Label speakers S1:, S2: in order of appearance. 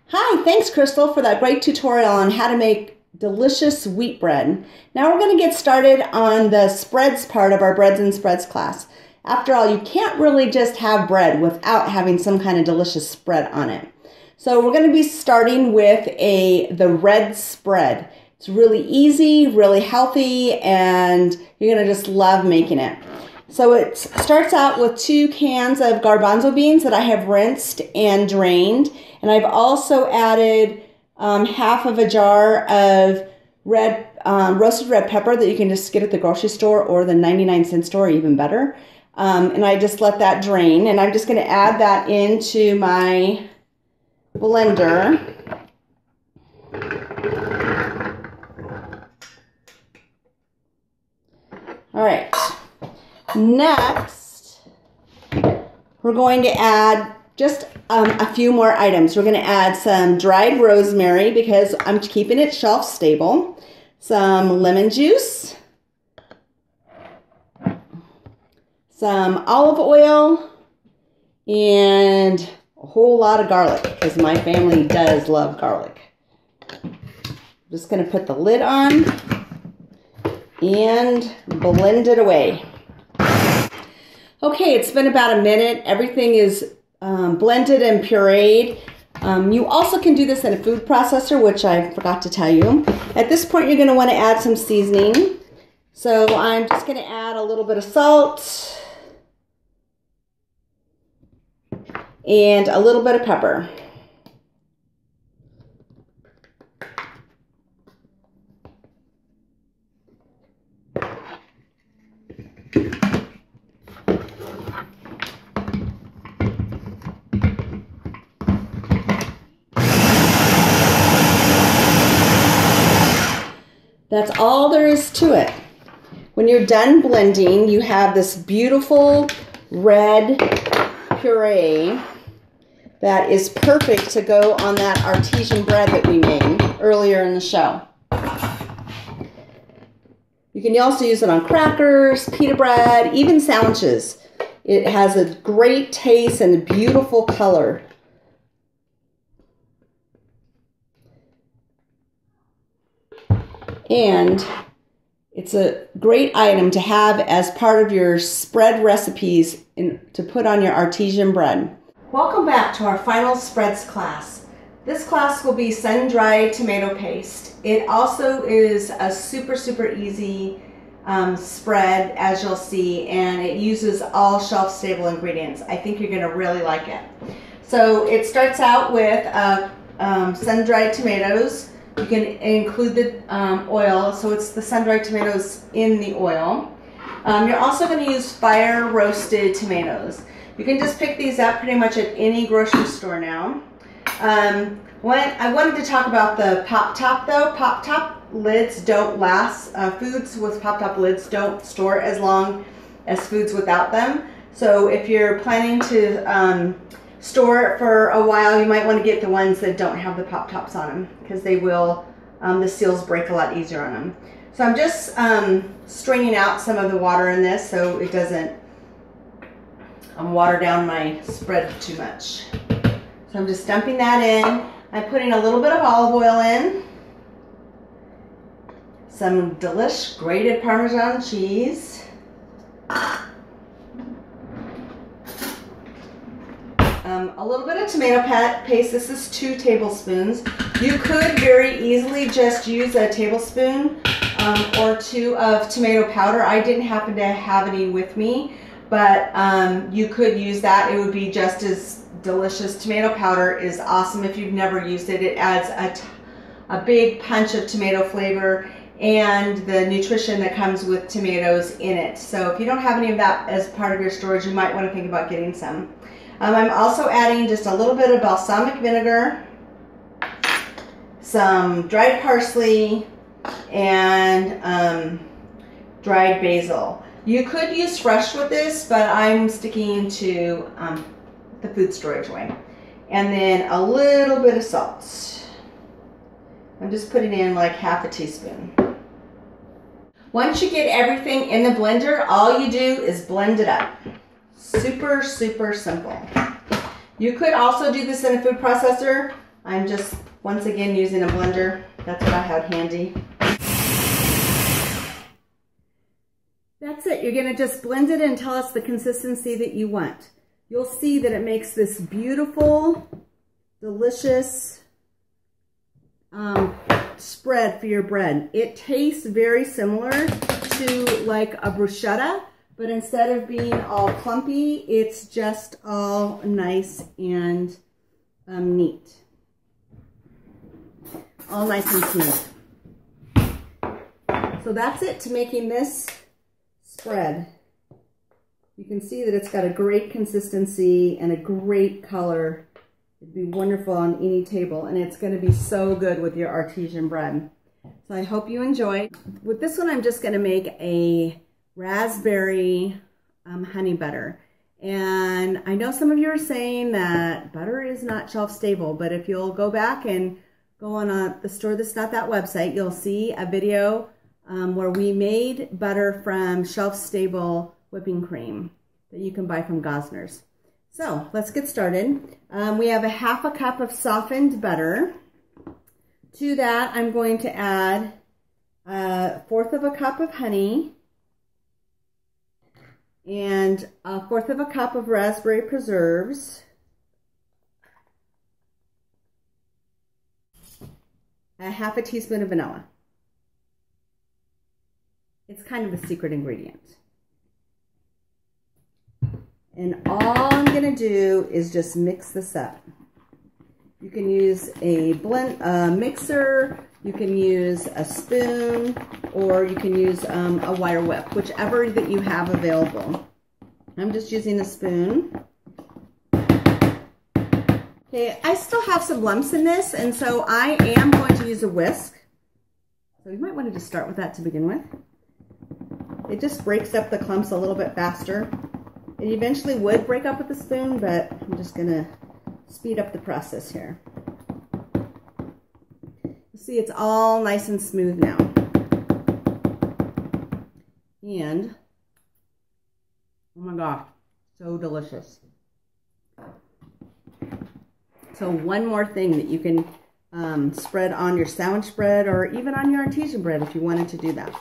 S1: Hi, thanks Crystal for that great tutorial on how to make delicious wheat bread. Now we're going to get started on the spreads part of our breads and spreads class. After all, you can't really just have bread without having some kind of delicious spread on it. So we're going to be starting with the red spread. It's really easy, really healthy, and you're going to just love making it. So it starts out with 2 cans of garbanzo beans that I have rinsed and drained. And I've also added half of a jar of roasted red pepper that you can just get at the grocery store or the 99-cent store, even better. And I just let that drain. And I'm just going to add that into my blender. All right. Next, we're going to add just a few more items. We're going to add some dried rosemary because I'm keeping it shelf stable, some lemon juice, some olive oil, and a whole lot of garlic because my family does love garlic. I'm just going to put the lid on and blend it away. Okay, it's been about a minute. Everything is blended and pureed. You also can do this in a food processor, which I forgot to tell you. At this point, you're going to want to add some seasoning. So I'm just going to add a little bit of salt and a little bit of pepper. That's all there is to it. When you're done blending, you have this beautiful red puree that is perfect to go on that artesian bread that we made earlier in the show. You can also use it on crackers, pita bread, even sandwiches. It has a great taste and a beautiful color. And it's a great item to have as part of your spread recipes to put on your artesian bread. Welcome back to our final spreads class. This class will be sun-dried tomato paste. It also is a super easy spread, as you'll see, and it uses all shelf-stable ingredients. I think you're going to really like it. So it starts out with sun-dried tomatoes. You can include the oil, so it's the sun-dried tomatoes in the oil. You're also going to use fire-roasted tomatoes. You can just pick these up pretty much at any grocery store now. I wanted to talk about the pop-top though. Pop-top lids don't last. Foods with pop-top lids don't store as long as foods without them. So if you're planning to store it for a while, you might want to get the ones that don't have the pop tops on them because they will, the seals break a lot easier on them. So I'm just straining out some of the water in this so it doesn't water down my spread too much. So I'm just dumping that in. I'm putting a little bit of olive oil in, some delish grated Parmesan cheese, a little bit of tomato paste. This is 2 tablespoons. You could very easily just use a tablespoon or 2 of tomato powder. I didn't happen to have any with me, but you could use that. It would be just as delicious. Tomato powder is awesome if you've never used it. It adds a big punch of tomato flavor and the nutrition that comes with tomatoes in it. So if you don't have any of that as part of your storage, you might want to think about getting some. I'm also adding just a little bit of balsamic vinegar, some dried parsley, and dried basil. You could use fresh with this, but I'm sticking to the food storage way. And then a little bit of salt. I'm just putting in like half a teaspoon. Once you get everything in the blender, all you do is blend it up. Super simple. You could also do this in a food processor, I'm just, once again, using a blender. That's what I had handy. That's it. You're going to just blend it until it's the consistency that you want. You'll see that it makes this beautiful, delicious spread for your bread. It tastes very similar to like a bruschetta, but instead of being all clumpy, it's just all nice and neat. All nice and smooth. So that's it to making this spread. You can see that it's got a great consistency and a great color. It'd be wonderful on any table, and it's going to be so good with your artesian bread. So I hope you enjoy. With this one, I'm just going to make a raspberry honey butter. And I know some of you are saying that butter is not shelf stable, but if you'll go back and go on the Store That's Not That website, you'll see a video where we made butter from shelf stable whipping cream that you can buy from Gosner's. So let's get started. We have a half a cup of softened butter. To that, I'm going to add 1/4 of a cup of honey and 1/4 of a cup of raspberry preserves, a 1/2 teaspoon of vanilla. It's kind of a secret ingredient. And all I'm going to do is just mix this up. You can use a mixer, you can use a spoon, or you can use a wire whip, whichever that you have available. I'm just using a spoon. Okay, I still have some lumps in this, and so I am going to use a whisk. So you might want to just start with that to begin with. It just breaks up the clumps a little bit faster. It eventually would break up with the spoon, but I'm just going to speed up the process here. You see, it's all nice and smooth now. And, oh my gosh, so delicious. So one more thing that you can spread on your sandwich bread or even on your artesian bread if you wanted to do that.